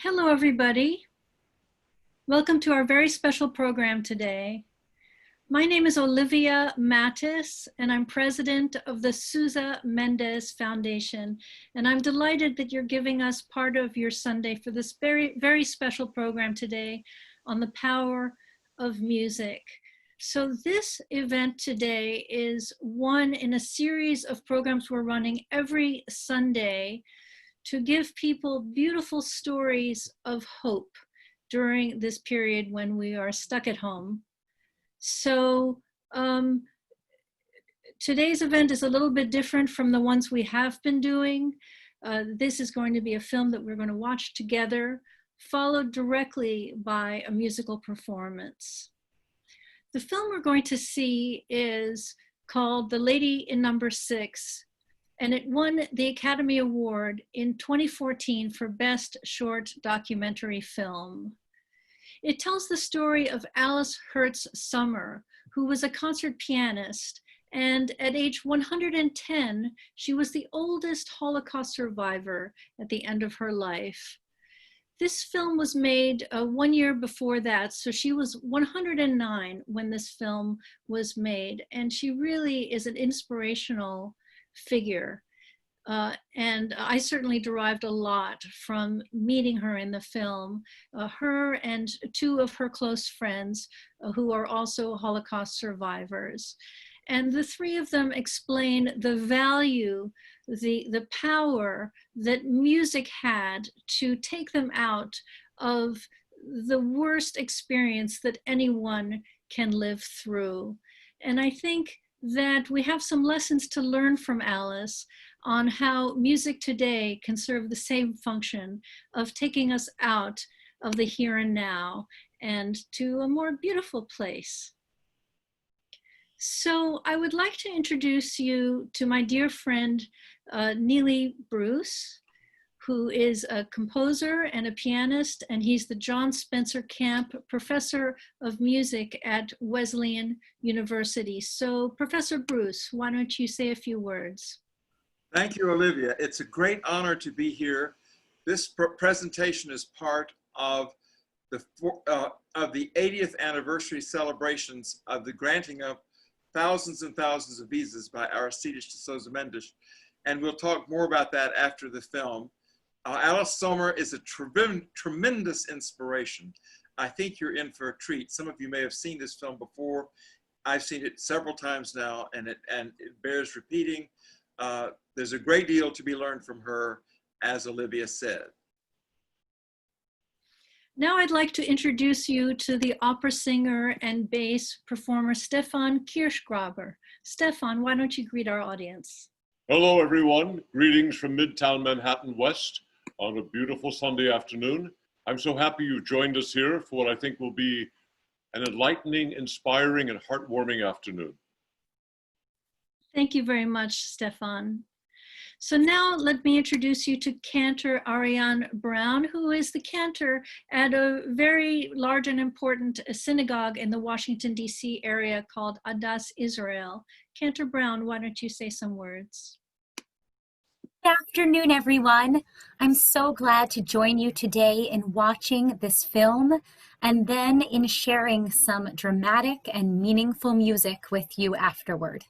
Hello, everybody. Welcome to our very special program today. My name is Olivia Mattis, and I'm president of the Sousa Mendes Foundation. And I'm delighted that you're giving us part of your Sunday for this very, very special program today on the power of music. So this event today is one in a series of programs we're running every Sunday to give people beautiful stories of hope during this period when we are stuck at home. So today's event is a little bit different from the ones we have been doing. This is going to be a film that we're going to watch together, followed directly by a musical performance. The film we're going to see is called The Lady in Number 6, and it won the Academy Award in 2014 for Best Short Documentary Film. It tells the story of Alice Hertz Sommer, who was a concert pianist, and at age 110, she was the oldest Holocaust survivor at the end of her life. This film was made 1 year before that, so she was 109 when this film was made, and she really is an inspirational figure. And I certainly derived a lot from meeting her in the film, her and two of her close friends who are also Holocaust survivors. And the three of them explain the value, the power that music had to take them out of the worst experience that anyone can live through. And I think that we have some lessons to learn from Alice on how music today can serve the same function of taking us out of the here and now and to a more beautiful place. So I would like to introduce you to my dear friend, Neely Bruce, who is a composer and a pianist, and he's the John Spencer Camp Professor of Music at Wesleyan University. So Professor Bruce, why don't you say a few words? Thank you, Olivia. It's a great honor to be here. This presentation is part of the 80th anniversary celebrations of the granting of thousands and thousands of visas by Aristides to Sousa Mendes. And we'll talk more about that after the film. Alice Sommer is a tremendous inspiration. I think you're in for a treat. Some of you may have seen this film before. I've seen it several times now, and it bears repeating. There's a great deal to be learned from her, as Olivia said. Now I'd like to introduce you to the opera singer and bass performer, Stefan Kirschgraber. Stefan, why don't you greet our audience? Hello, everyone. Greetings from Midtown Manhattan West on a beautiful Sunday afternoon. I'm so happy you joined us here for what I think will be an enlightening, inspiring, and heartwarming afternoon. Thank you very much, Stefan. So now let me introduce you to Cantor Arianne Brown, who is the cantor at a very large and important synagogue in the Washington, D.C. area called Adas Israel. Cantor Brown, why don't you say some words? Good afternoon, everyone. I'm so glad to join you today in watching this film and then in sharing some dramatic and meaningful music with you afterward.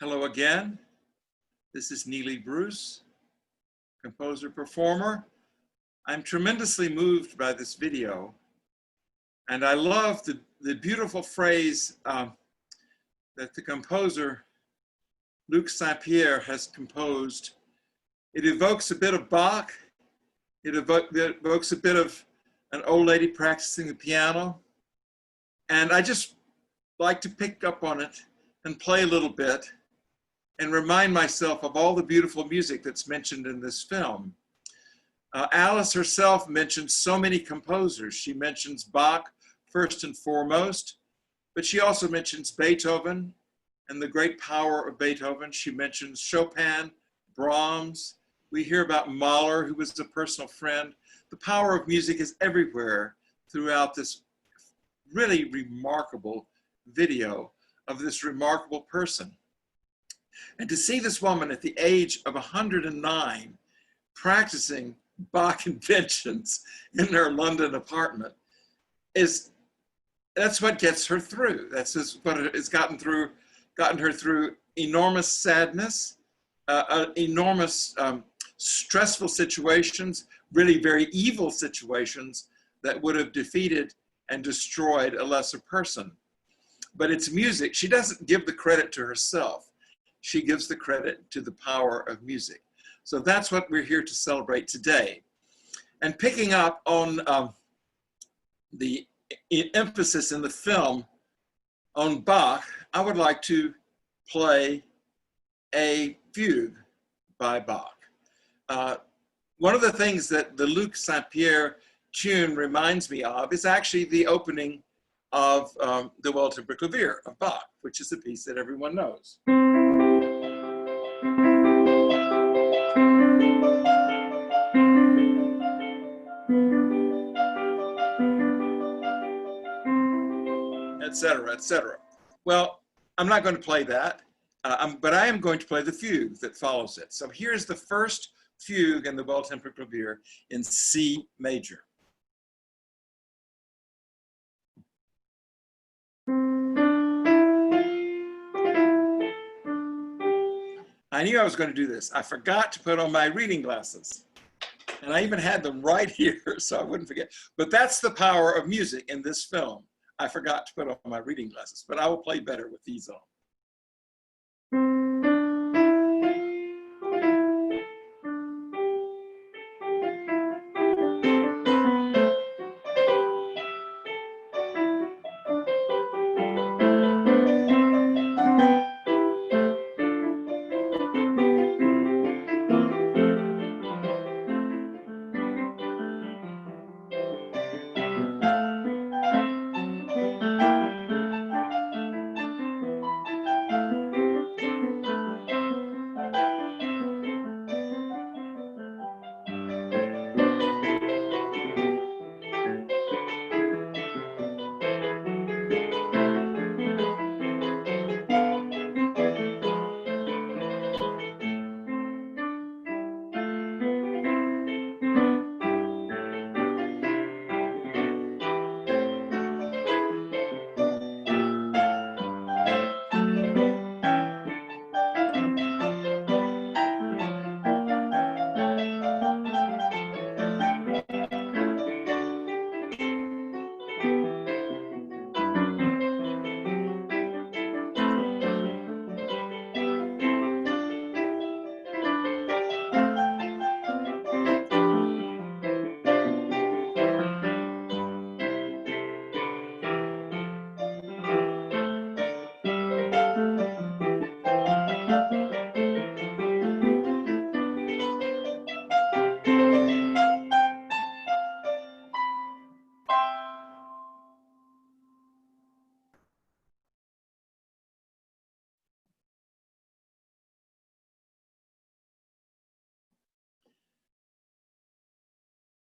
Hello again. This is Neely Bruce, composer, performer. I'm tremendously moved by this video. And I love the beautiful phrase that the composer, Luc Saint-Pierre, has composed. It evokes a bit of Bach. It evokes a bit of an old lady practicing the piano. And I just like to pick up on it and play a little bit and remind myself of all the beautiful music that's mentioned in this film. Alice herself mentions so many composers. She mentions Bach first and foremost, but she also mentions Beethoven and the great power of Beethoven. She mentions Chopin, Brahms. We hear about Mahler, who was a personal friend. The power of music is everywhere throughout this really remarkable video of this remarkable person. And to see this woman at the age of 109 practicing Bach inventions in her London apartment that's what gets her through. That's just what has gotten her through enormous sadness, enormous stressful situations, really very evil situations that would have defeated and destroyed a lesser person. But it's music. She doesn't give the credit to herself. She gives the credit to the power of music. So that's what we're here to celebrate today. And picking up on the emphasis in the film on Bach, I would like to play a fugue by Bach. One of the things that the Luc Saint-Pierre tune reminds me of is actually the opening of the Well-Tempered Clavier of Bach, which is a piece that everyone knows. Etc., etc. Well, I'm not going to play that, but I am going to play the fugue that follows it. So here's the first fugue in the Well-Tempered Clavier in C major. I knew I was going to do this. I forgot to put on my reading glasses. And I even had them right here so I wouldn't forget. But that's the power of music in this film. I forgot to put on my reading glasses, but I will play better with these on.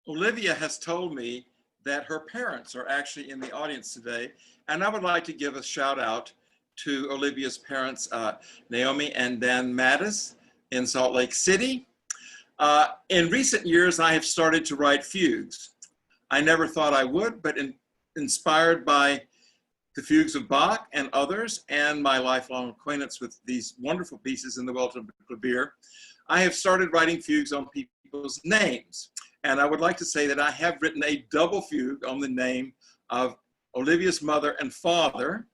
Olivia has told me that her parents are actually in the audience today, and I would like to give a shout out to Olivia's parents, Naomi and Dan Mattis in Salt Lake City. In recent years, I have started to write fugues. I never thought I would, but inspired by the fugues of Bach and others, and my lifelong acquaintance with these wonderful pieces in the Weltern Klavier, I have started writing fugues on people's names. And I would like to say that I have written a double fugue on the name of Olivia's mother and father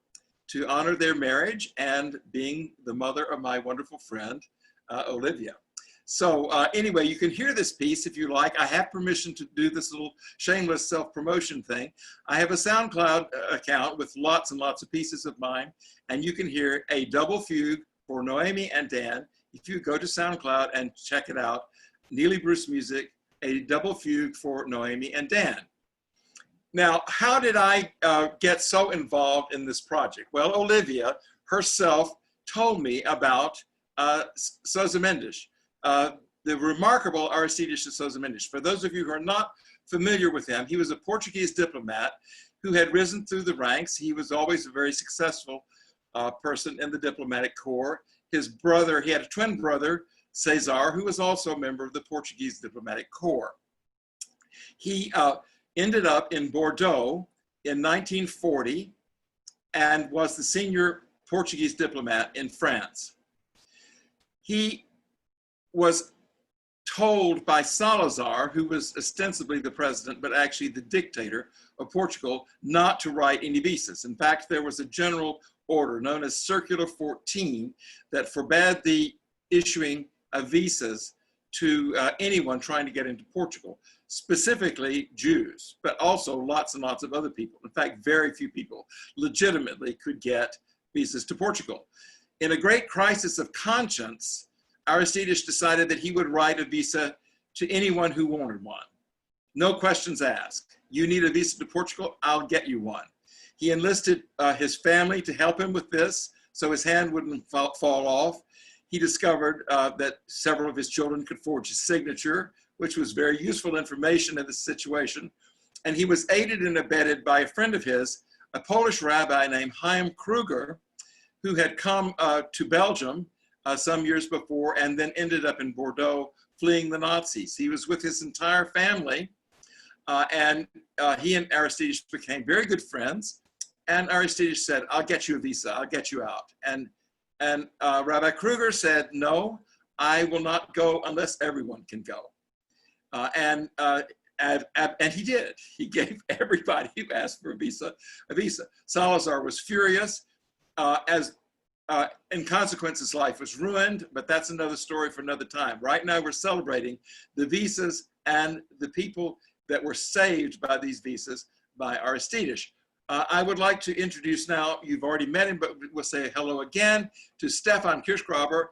to honor their marriage and being the mother of my wonderful friend, Olivia. So anyway, you can hear this piece if you like. I have permission to do this little shameless self-promotion thing. I have a SoundCloud account with lots and lots of pieces of mine, and you can hear a double fugue for Noemi and Dan. If you go to SoundCloud and check it out, Neely Bruce Music, a double fugue for Noemi and Dan. Now, how did I get so involved in this project? Well, Olivia herself told me about Sousa Mendes, the remarkable Aristides de Sousa Mendes. For those of you who are not familiar with him, he was a Portuguese diplomat who had risen through the ranks. He was always a very successful person in the diplomatic corps. His brother, he had a twin brother, Cesar, who was also a member of the Portuguese diplomatic corps. He ended up in Bordeaux in 1940 and was the senior Portuguese diplomat in France. He was told by Salazar, who was ostensibly the president, but actually the dictator of Portugal, not to write any visas. In fact, there was a general order known as Circular 14 that forbade the issuing of visas to anyone trying to get into Portugal, specifically Jews, but also lots and lots of other people. In fact, very few people legitimately could get visas to Portugal. In a great crisis of conscience, Aristides decided that he would write a visa to anyone who wanted one. No questions asked. You need a visa to Portugal, I'll get you one. He enlisted his family to help him with this so his hand wouldn't fall off. He discovered that several of his children could forge his signature, which was very useful information in this situation. And he was aided and abetted by a friend of his, a Polish rabbi named Chaim Kruger, who had come to Belgium some years before and then ended up in Bordeaux fleeing the Nazis. He was with his entire family and he and Aristides became very good friends. And Aristides said, I'll get you a visa, I'll get you out. And Rabbi Kruger said, no, I will not go unless everyone can go. And he did. He gave everybody who asked for a visa. Salazar was furious. In consequence, his life was ruined, but that's another story for another time. Right now, we're celebrating the visas and the people that were saved by these visas by Aristides. I would like to introduce now, you've already met him, but we'll say hello again to Stefan Kirschgraber,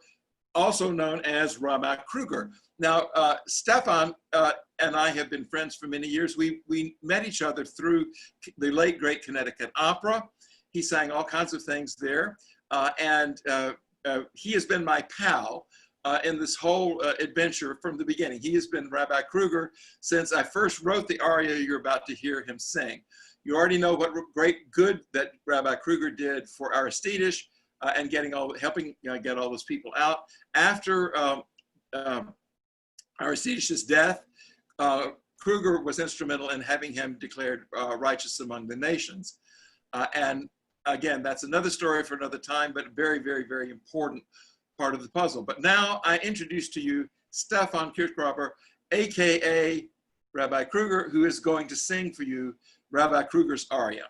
also known as Rabbi Kruger. Now, Stefan and I have been friends for many years. We met each other through the late, great Connecticut Opera. He sang all kinds of things there. He has been my pal in this whole adventure from the beginning. He has been Rabbi Kruger since I first wrote the aria you're about to hear him sing. You already know what great good that Rabbi Kruger did for Aristides and helping get all those people out. After Aristides' death, Kruger was instrumental in having him declared righteous among the nations. And again, that's another story for another time, but a very, very, very important part of the puzzle. But now I introduce to you Stefan Kirschgraber, AKA Rabbi Kruger, who is going to sing for you Rabbi Kruger's aria.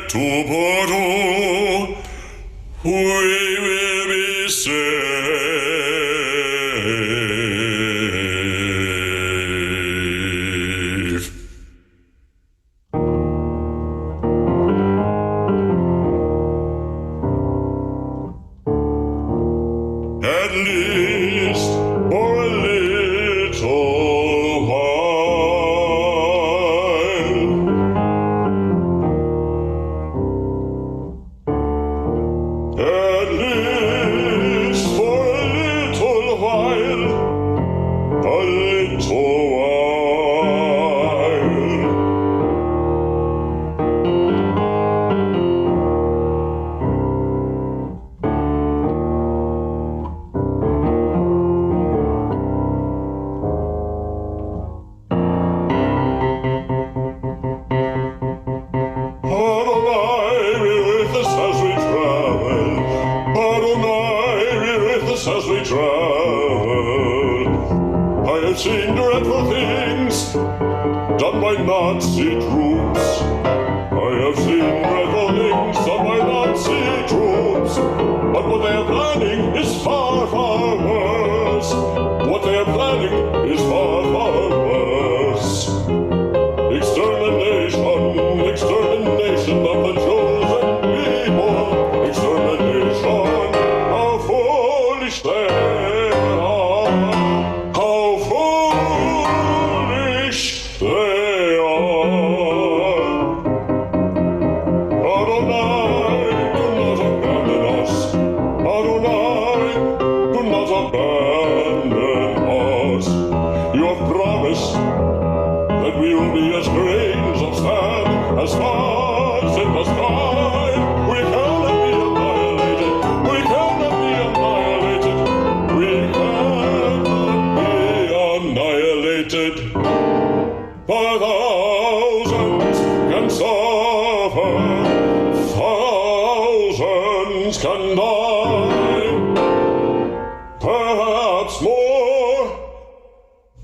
To Bordeaux, we will be safe. At least for a little while. seen dreadful things done by Nazi troops. I have seen dreadful things done by Nazi troops. But what they are planning is far, far worse. What they are planning is far, far worse. Extermination, extermination of the chosen people. Extermination, how foolish they are. How foolish they are. Adonai, do not abandon us. Adonai, do not abandon us. You have promised that we will be as grains of sand, as stars in the sky. We cannot be annihilated. We cannot be annihilated. We cannot be annihilated. For thousands can suffer, thousands can die. Perhaps more,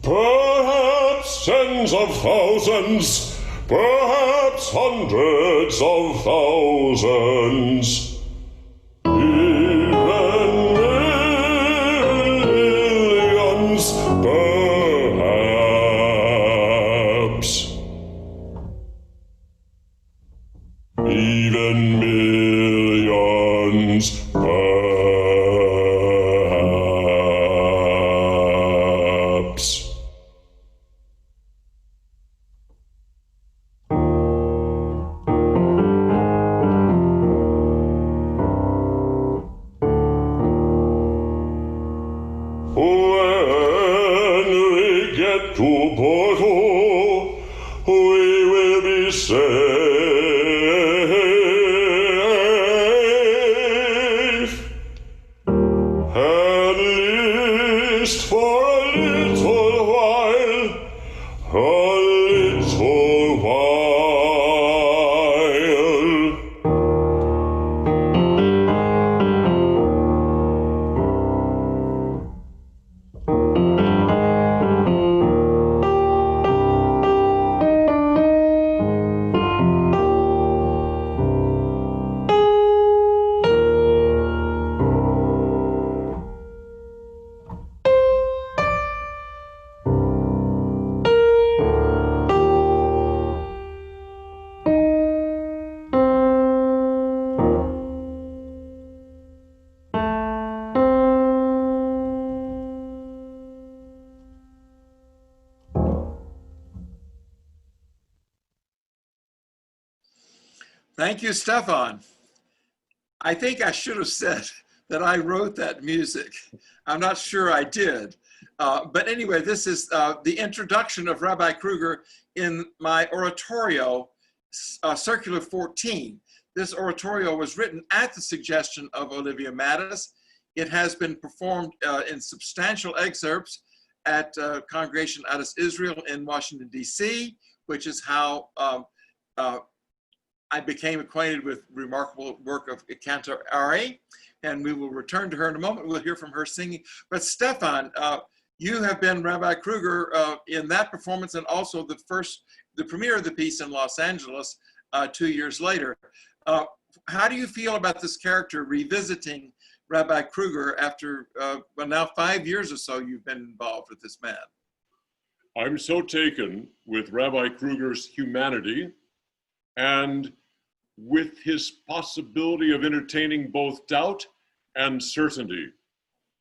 perhaps tens of thousands, perhaps hundreds of thousands, even millions, perhaps, even millions, perhaps. When we get to Porto, we will be safe. At least for a little while, a little while. Thank you, Stefan. I think I should have said that I wrote that music. I'm not sure I did. But anyway, this is the introduction of Rabbi Kruger in my oratorio, Circular 14. This oratorio was written at the suggestion of Olivia Mattis. It has been performed in substantial excerpts at Congregation Adas Israel in Washington, D.C., which is how I became acquainted with remarkable work of Cantor Arianne, and we will return to her in a moment. We'll hear from her singing. But Stefan, you have been Rabbi Kruger in that performance and also the premiere of the piece in Los Angeles 2 years later. How do you feel about this character revisiting Rabbi Kruger after, well, now 5 years or so you've been involved with this man? I'm so taken with Rabbi Kruger's humanity and with his possibility of entertaining both doubt and certainty.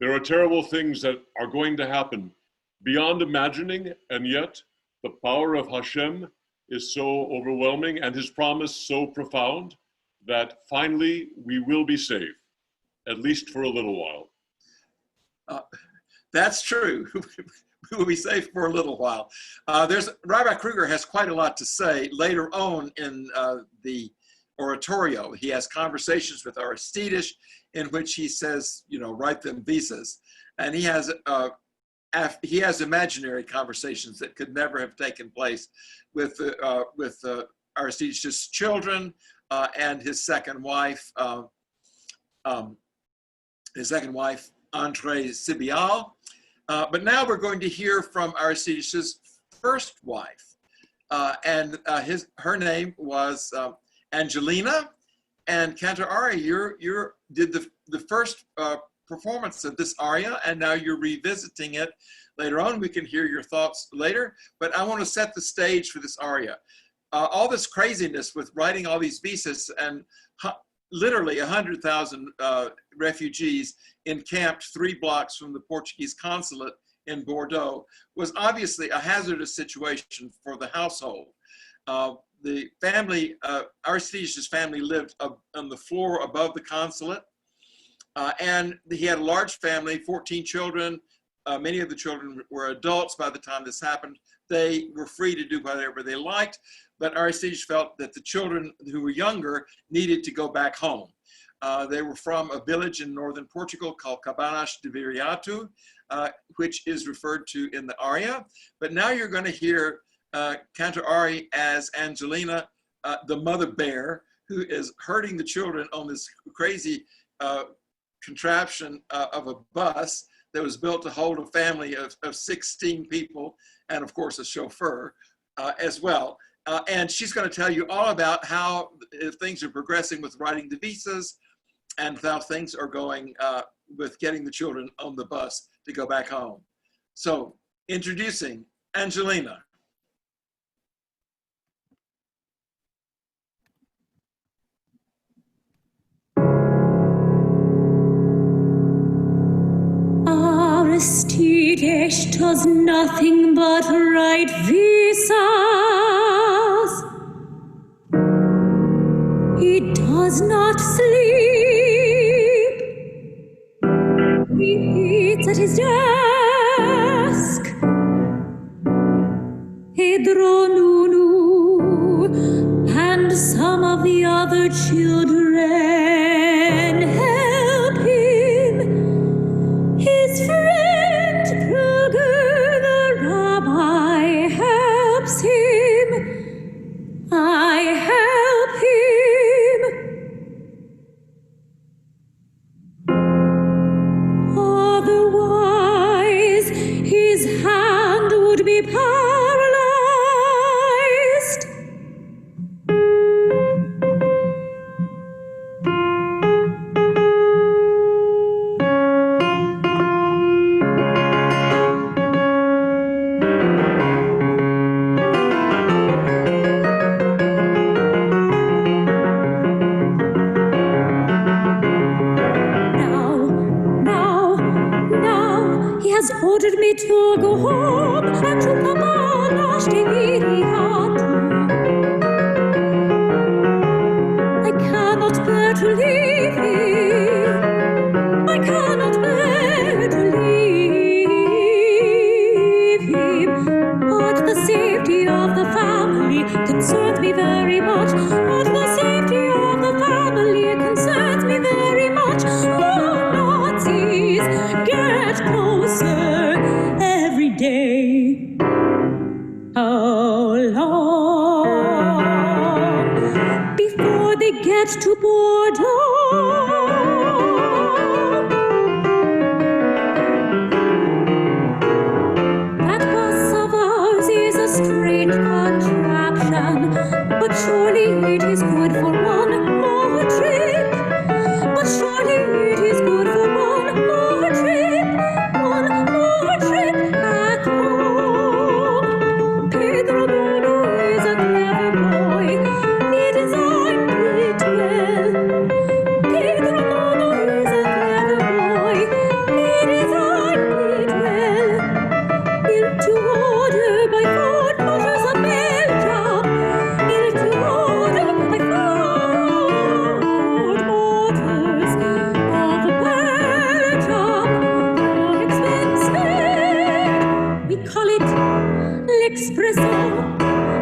There are terrible things that are going to happen beyond imagining, and yet the power of Hashem is so overwhelming and his promise so profound that finally we will be safe, at least for a little while. That's true. We will be safe for a little while. Rabbi Kruger has quite a lot to say later on in the oratorio. He has conversations with Aristides in which he says, you know, write them visas. And he has imaginary conversations that could never have taken place with Aristides' children and his second wife, Andre Sibial. But now we're going to hear from Aristides' first wife. Her name was Angelina. And Cantor Ari, you did the first performance of this aria, and now you're revisiting it later on. We can hear your thoughts later, but I want to set the stage for this aria. All this craziness with writing all these visas and literally 100,000 refugees encamped 3 blocks from the Portuguese consulate in Bordeaux was obviously a hazardous situation for the household. The family, Aristides' family lived on the floor above the consulate, and he had a large family, 14 children. Many of the children were adults by the time this happened. They were free to do whatever they liked, but Aristides felt that the children who were younger needed to go back home. They were from a village in northern Portugal called Cabanas de Viriato, which is referred to in the aria. But now you're going to hear Cantor Ari as Angelina, the mother bear, who is herding the children on this crazy contraption of a bus that was built to hold a family of 16 people, and of course a chauffeur as well. And she's going to tell you all about how things are progressing with writing the visas and how things are going with getting the children on the bus to go back home. So, introducing Angelina. Aristides does nothing but write visas. He does not sleep. He eats at his desk. Pedro Nunu and some of the other children help him. His friend Kruger, the rabbi, helps him. I help him. Otherwise, his hand would be paralyzed. Ordered me to go home and to Cabanas de Viriato. I cannot bear to leave him. I cannot bear to leave him. But the safety of the family concerns me very much. But the safety of the family concerns me very much. Oh, Nazis, get closer every day. How long before they get to Bordeaux? That bus of ours is a strange contraption, but surely it is good for one more trip. But surely it is good for one more trip. One more trip back home. Pedro Nuno is a clever boy. He designed it well. Pedro Nuno is a clever boy. He designed it well. Built to order by Ford Motors of Belgium. Built to order by Ford Motors of Belgium. Expensive. We call it l'Expresso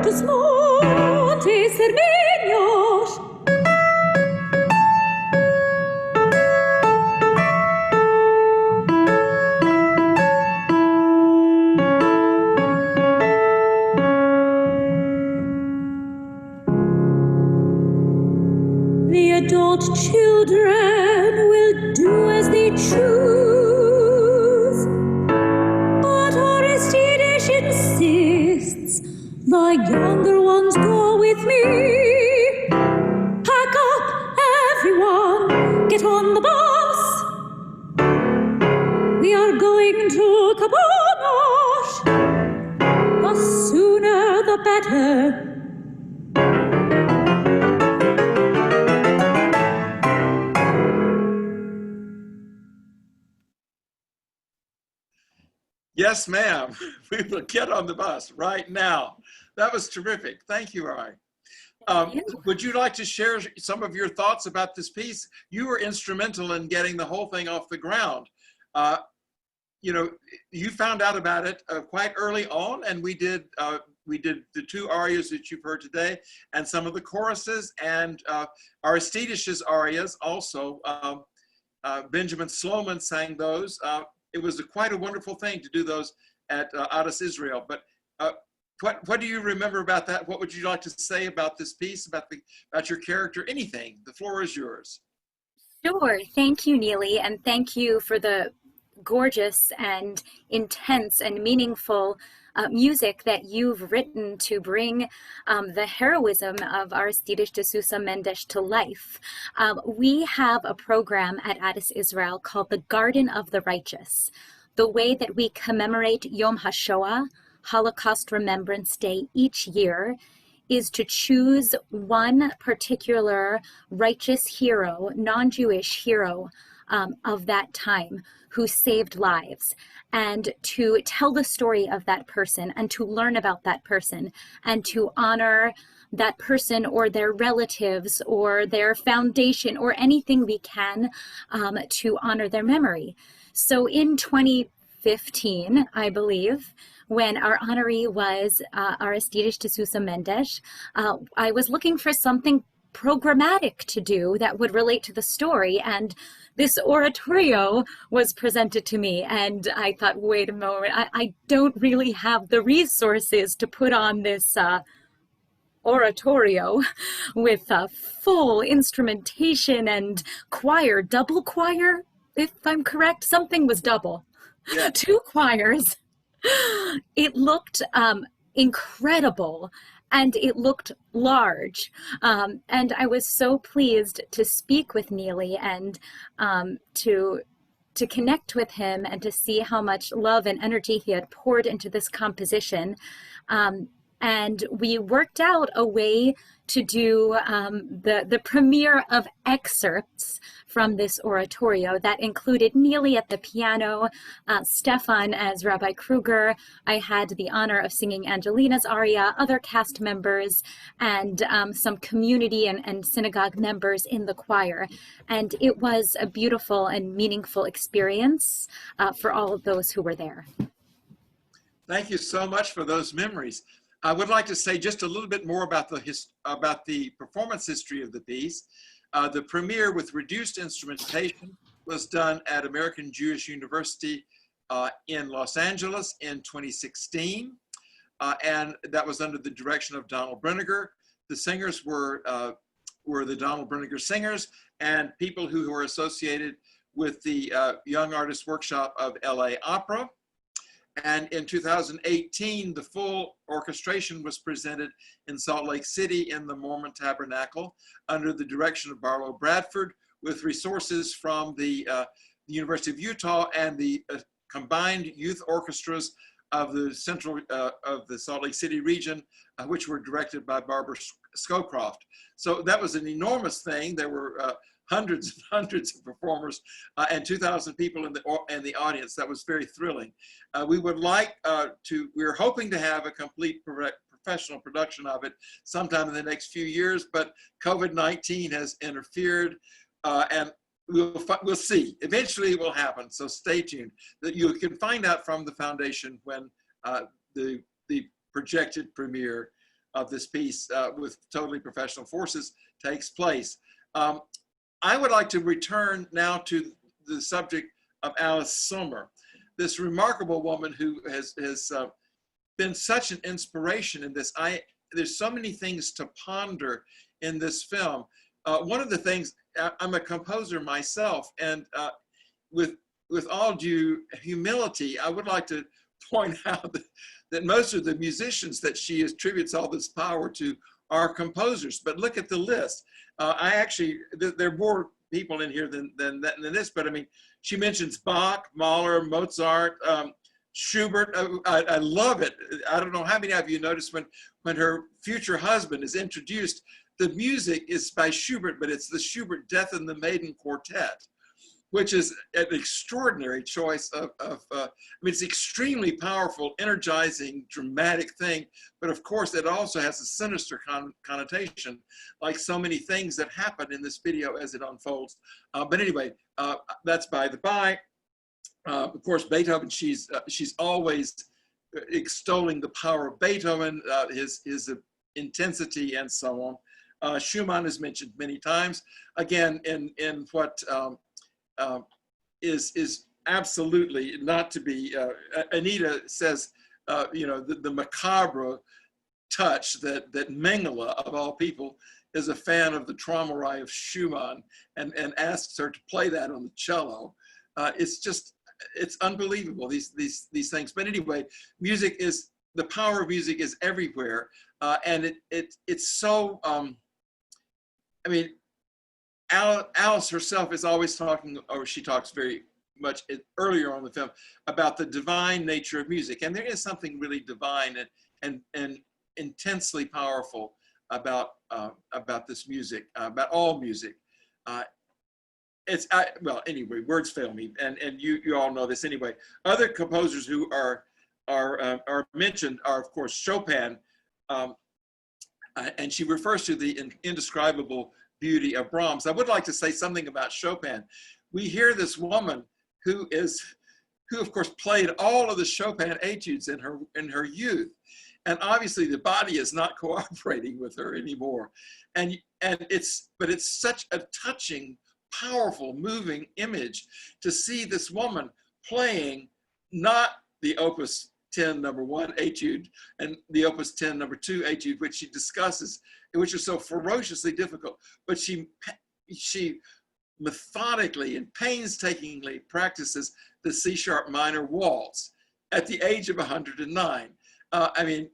dos Montes Cermeños. The adult children will do as they choose. The younger ones go with me. Pack up, everyone, get on the bus. We are going to Kabanosh. The sooner the better. Yes, ma'am. We will get on the bus right now. That was terrific. Thank you, Ari. Would you like to share some of your thoughts about this piece? You were instrumental in getting the whole thing off the ground. You know, you found out about it quite early on, and we did the two arias that you've heard today, and some of the choruses, and Aristides' arias also. Benjamin Sloman sang those. It was quite a wonderful thing to do those at Adas Israel. But what do you remember about that? What would you like to say about this piece, about your character? Anything. The floor is yours. Sure. Thank you, Neely, and thank you for the gorgeous and intense and meaningful music that you've written to bring the heroism of Aristides de Sousa Mendes to life. We have a program at Adas Israel called the Garden of the Righteous. The way that we commemorate Yom HaShoah, Holocaust Remembrance Day, each year is to choose one particular righteous hero, non-Jewish hero of that time who saved lives, and to tell the story of that person and to learn about that person and to honor that person or their relatives or their foundation or anything we can to honor their memory. So in 2015, I believe, when our honoree was Aristides de Sousa Mendes, I was looking for something programmatic to do that would relate to the story, and this oratorio was presented to me, and I thought, wait a moment, I don't really have the resources to put on this oratorio with full instrumentation and choir, double choir, if I'm correct. Something was double. Yeah. 2 choirs. It looked incredible. And it looked large. And I was so pleased to speak with Neely and to connect with him and to see how much love and energy he had poured into this composition. And we worked out a way to do the premiere of excerpts from this oratorio that included Neely at the piano, Stefan as Rabbi Kruger. I had the honor of singing Angelina's aria, other cast members, and some community and synagogue members in the choir. And it was a beautiful and meaningful experience for all of those who were there. Thank you so much for those memories. I would like to say just a little bit more about the performance history of the piece. The premiere with reduced instrumentation was done at American Jewish University in Los Angeles in 2016, and that was under the direction of Donald Brenniger. The singers were the Donald Brenniger singers and people who were associated with the Young Artist Workshop of LA Opera. And in 2018, the full orchestration was presented in Salt Lake City in the Mormon Tabernacle under the direction of Barlow Bradford, with resources from the University of Utah and the combined youth orchestras of the of the Salt Lake City region, which were directed by Barbara Scowcroft. So that was an enormous thing. There were hundreds and hundreds of performers and 2,000 people in the audience. That was very thrilling. We would like we're hoping to have a complete professional production of it sometime in the next few years, but COVID-19 has interfered and we'll see. Eventually it will happen, so stay tuned. You can find out from the foundation when the projected premiere of this piece with totally professional forces takes place. I would like to return now to the subject of Alice Sommer, this remarkable woman who has been such an inspiration in this. There's so many things to ponder in this film. One of the things, I'm a composer myself, and with all due humility, I would like to point out that most of the musicians that she attributes all this power to are composers. But look at the list. I actually, there are more people in here than this, but I mean, she mentions Bach, Mahler, Mozart, Schubert. I love it. I don't know how many of you noticed when her future husband is introduced, the music is by Schubert, but it's the Schubert Death and the Maiden Quartet, which is an extraordinary choice I mean, it's extremely powerful, energizing, dramatic thing, but of course it also has a sinister connotation, like so many things that happen in this video as it unfolds. But anyway, that's by the by. Of course, Beethoven, she's always extolling the power of Beethoven, his intensity and so on. Schumann is mentioned many times. Again, in what is absolutely not to be, Anita says, you know, the macabre touch that Mengele, of all people, is a fan of the Traumerei of Schumann and asks her to play that on the cello. It's just, it's unbelievable, these things. But anyway, music is, the power of music is everywhere. And it's so, I mean, Alice herself is always talking, or she talks very much earlier on in the film, about the divine nature of music. And there is something really divine and intensely powerful about this music, about all music. Well, anyway, words fail me, and you all know this anyway. Other composers who are mentioned are, of course, Chopin, and she refers to the indescribable beauty of Brahms. I would like to say something about Chopin. We hear this woman who of course played all of the Chopin etudes in her youth, and obviously the body is not cooperating with her anymore. But it's such a touching, powerful, moving image to see this woman playing not the Opus 10 number 1 etude and the Opus 10 number 2 etude, which she discusses, which are so ferociously difficult, but she methodically and painstakingly practices the C-sharp minor waltz at the age of 109. I mean,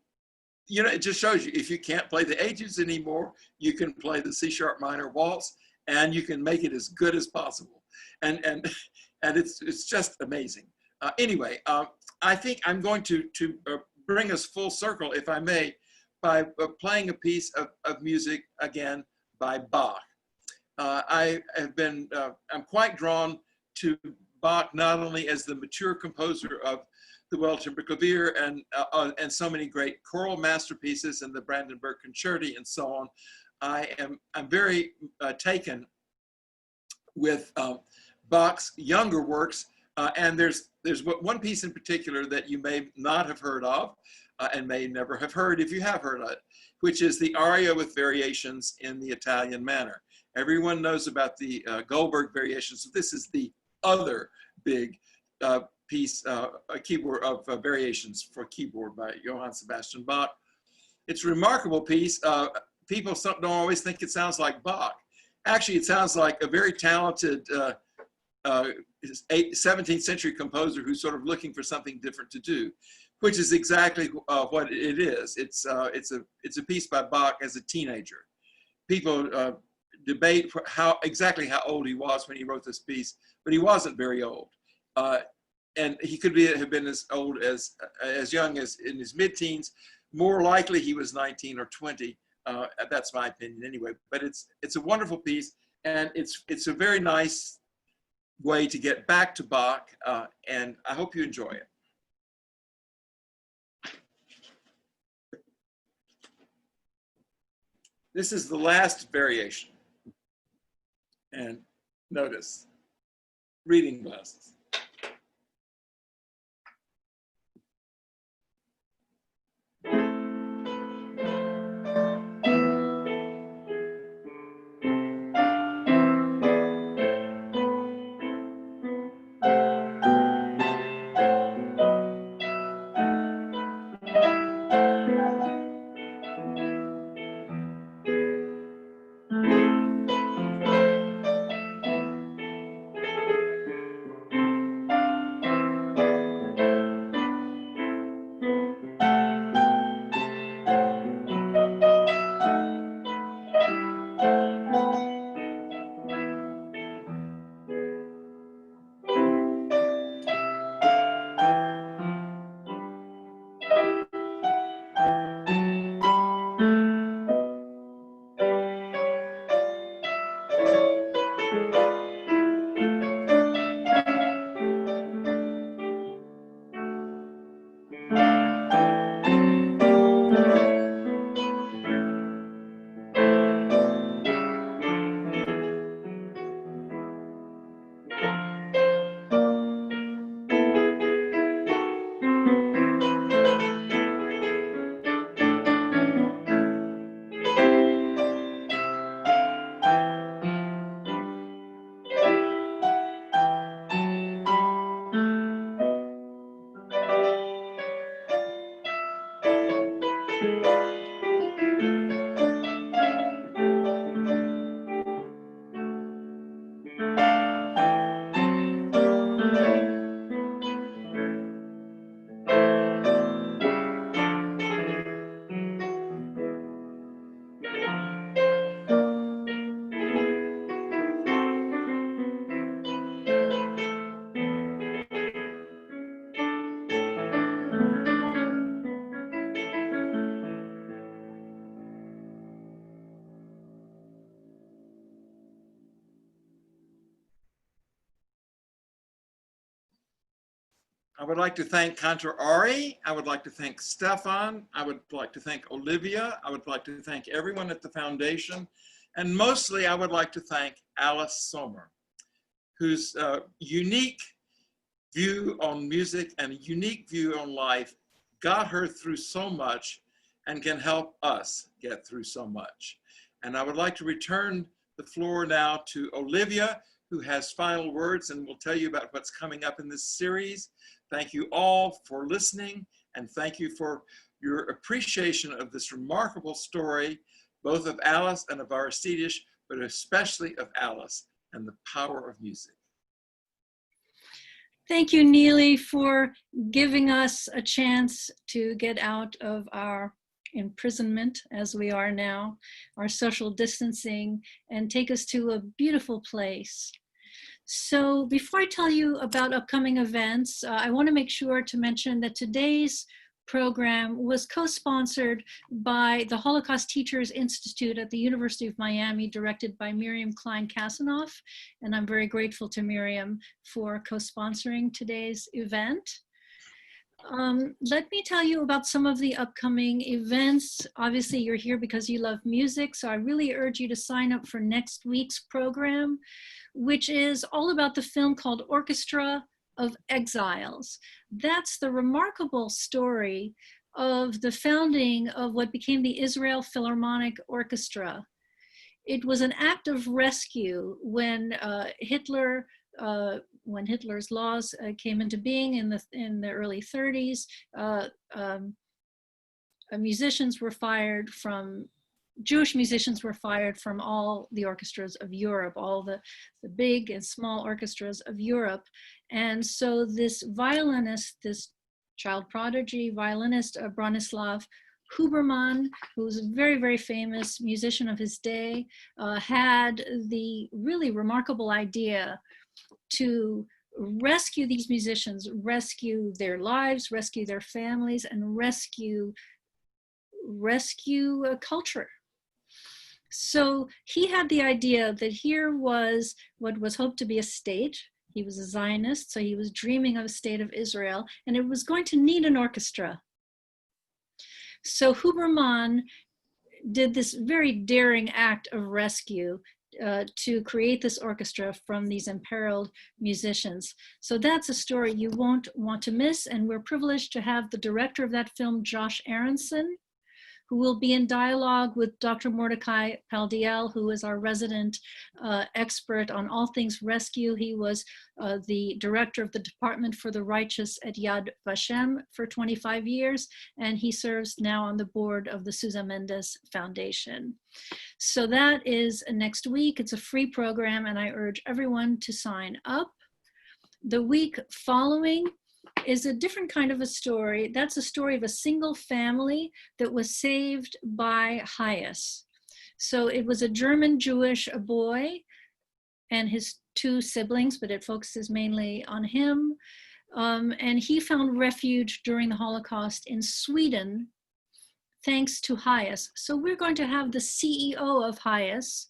you know, it just shows you, if you can't play the etudes anymore, you can play the C-sharp minor waltz, and you can make it as good as possible. And it's just amazing. Anyway, I think I'm going to bring us full circle, if I may, by playing a piece of music again by Bach. I'm quite drawn to Bach, not only as the mature composer of the Well-Timbered Clavier and so many great choral masterpieces and the Brandenburg Concerti and so on. I'm very taken with Bach's younger works, and there's one piece in particular that you may not have heard of and may never have heard if you have heard of it, which is the aria with variations in the Italian manner. Everyone knows about the Goldberg variations. So this is the other big piece, a keyboard of variations for keyboard by Johann Sebastian Bach. It's a remarkable piece. People don't always think it sounds like Bach. Actually, it sounds like a very talented 17th century composer who's sort of looking for something different to do, which is exactly what it is. It's a piece by Bach as a teenager. People debate exactly how old he was when he wrote this piece, but he wasn't very old. And he could have been as old as young as in his mid-teens. More likely he was 19 or 20. That's my opinion anyway, but it's a wonderful piece, and it's a very nice way to get back to Bach, and I hope you enjoy it. This is the last variation, and notice, reading glasses. I would like to thank Cantor Ari. I would like to thank Stefan. I would like to thank Olivia. I would like to thank everyone at the foundation. And mostly I would like to thank Alice Sommer, whose unique view on music and a unique view on life got her through so much and can help us get through so much. And I would like to return the floor now to Olivia, who has final words and will tell you about what's coming up in this series. Thank you all for listening, and thank you for your appreciation of this remarkable story, both of Alice and of Aristides, but especially of Alice and the power of music. Thank you, Neely, for giving us a chance to get out of our imprisonment, as we are now, our social distancing, and take us to a beautiful place. So before I tell you about upcoming events, I want to make sure to mention that today's program was co-sponsored by the Holocaust Teachers Institute at the University of Miami, directed by Miriam Klein-Kasanoff. And I'm very grateful to Miriam for co-sponsoring today's event. Let me tell you about some of the upcoming events. Obviously, you're here because you love music, so I really urge you to sign up for next week's program, which is all about the film called Orchestra of Exiles. That's the remarkable story of the founding of what became the Israel Philharmonic Orchestra. It was an act of rescue when Hitler's laws came into being in the early 30s. Jewish musicians were fired from all the orchestras of Europe, all the big and small orchestras of Europe. And so this violinist, this child prodigy violinist, Bronislaw Huberman, who was a very, very famous musician of his day, had the really remarkable idea to rescue these musicians, rescue their lives, rescue their families, and rescue culture. So he had the idea that here was what was hoped to be a state. He was a Zionist, so he was dreaming of a state of Israel, and it was going to need an orchestra. So Huberman did this very daring act of rescue to create this orchestra from these imperiled musicians. So that's a story you won't want to miss, and we're privileged to have the director of that film, Josh Aronson, who will be in dialogue with Dr. Mordecai Paldiel, who is our resident expert on all things rescue. He was the director of the Department for the Righteous at Yad Vashem for 25 years, and he serves now on the board of the Sousa Mendes Foundation. So that is next week. It's a free program, and I urge everyone to sign up. The week following is a different kind of a story. That's a story of a single family that was saved by Hayes. So it was a German Jewish boy and his two siblings, but it focuses mainly on him. And he found refuge during the Holocaust in Sweden, thanks to Hayes. So we're going to have the CEO of Hayes,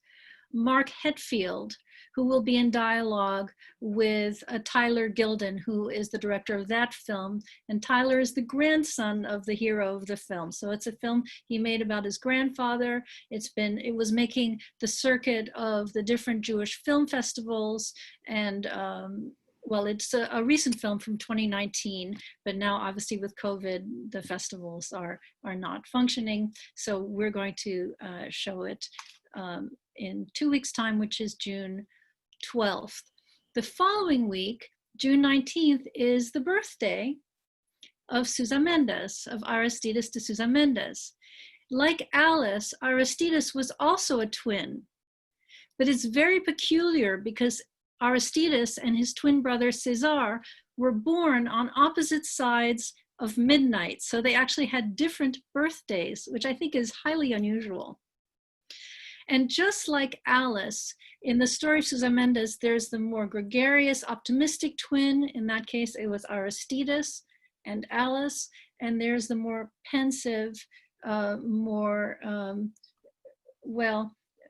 Mark Hetfield, who will be in dialogue with Tyler Gilden, who is the director of that film. And Tyler is the grandson of the hero of the film. So it's a film he made about his grandfather. It was making the circuit of the different Jewish film festivals. And well, it's a recent film from 2019, but now obviously with COVID, the festivals are not functioning. So we're going to show it in 2 weeks' time, which is June 12th. The following week, June 19th, is the birthday of Sousa Mendes, of Aristides de Sousa Mendes. Like Alice, Aristides was also a twin, but it's very peculiar because Aristides and his twin brother Cesar were born on opposite sides of midnight. So they actually had different birthdays, which I think is highly unusual. And just like Alice, in the story of Sousa Mendes, there's the more gregarious, optimistic twin. In that case, it was Aristides and Alice. And there's the more pensive,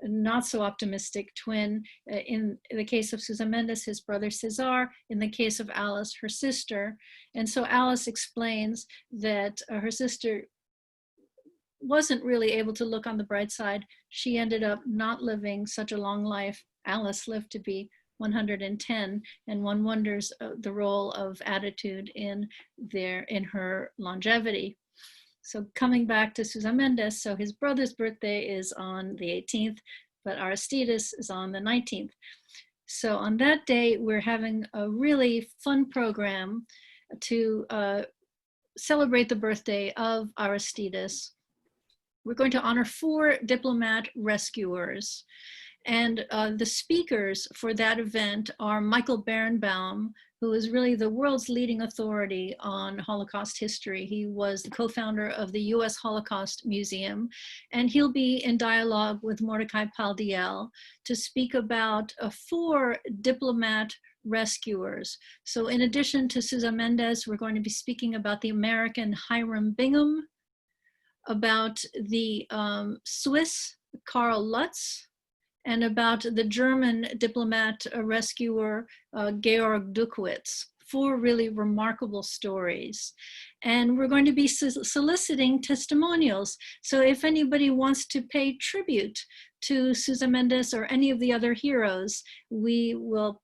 not so optimistic twin. In the case of Susan Mendes, his brother Cesar. In the case of Alice, her sister. And so Alice explains that her sister wasn't really able to look on the bright side. She ended up not living such a long life. Alice lived to be 110, and one wonders the role of attitude in her longevity. So coming back to Susan Mendes, so his brother's birthday is on the 18th, but Aristides is on the 19th. So on that day, we're having a really fun program to celebrate the birthday of Aristides. We're going to honor 4 diplomat rescuers. And the speakers for that event are Michael Berenbaum, who is really the world's leading authority on Holocaust history. He was the co-founder of the US Holocaust Museum, and he'll be in dialogue with Mordecai Paldiel to speak about 4 diplomat rescuers. So in addition to Susan Mendes, we're going to be speaking about the American Hiram Bingham, about the Swiss Karl Lutz, and about the German diplomat rescuer, Georg Duckwitz. 4 really remarkable stories. And we're going to be soliciting testimonials. So if anybody wants to pay tribute to Susan Mendes or any of the other heroes, we will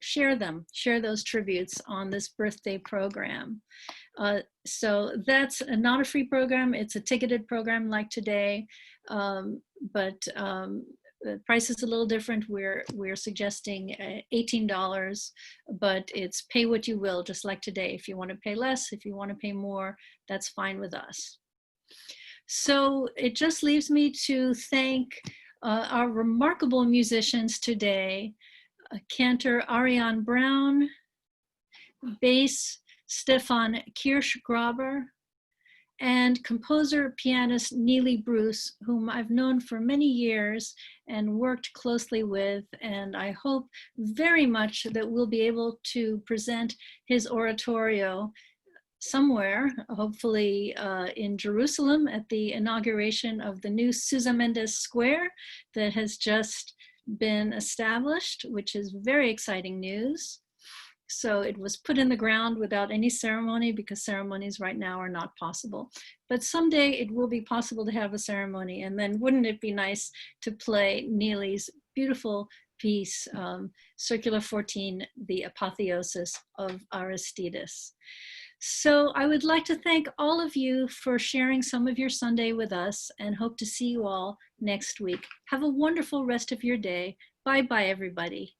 share those tributes on this birthday program. So that's not a free program, it's a ticketed program like today, but the price is a little different. We're suggesting $18, but it's pay what you will, just like today. If you want to pay less, if you want to pay more, that's fine with us. So it just leaves me to thank our remarkable musicians today, Cantor Arianne Brown, bass Stefan Kirschgraber, and composer pianist Neely Bruce, whom I've known for many years and worked closely with, and I hope very much that we'll be able to present his oratorio somewhere, hopefully in Jerusalem at the inauguration of the new Susan Mendes Square that has just been established, which is very exciting news. So it was put in the ground without any ceremony because ceremonies right now are not possible. But someday it will be possible to have a ceremony. And then wouldn't it be nice to play Neely's beautiful piece, Circular 14, The Apotheosis of Aristides. So I would like to thank all of you for sharing some of your Sunday with us and hope to see you all next week. Have a wonderful rest of your day. Bye-bye, everybody.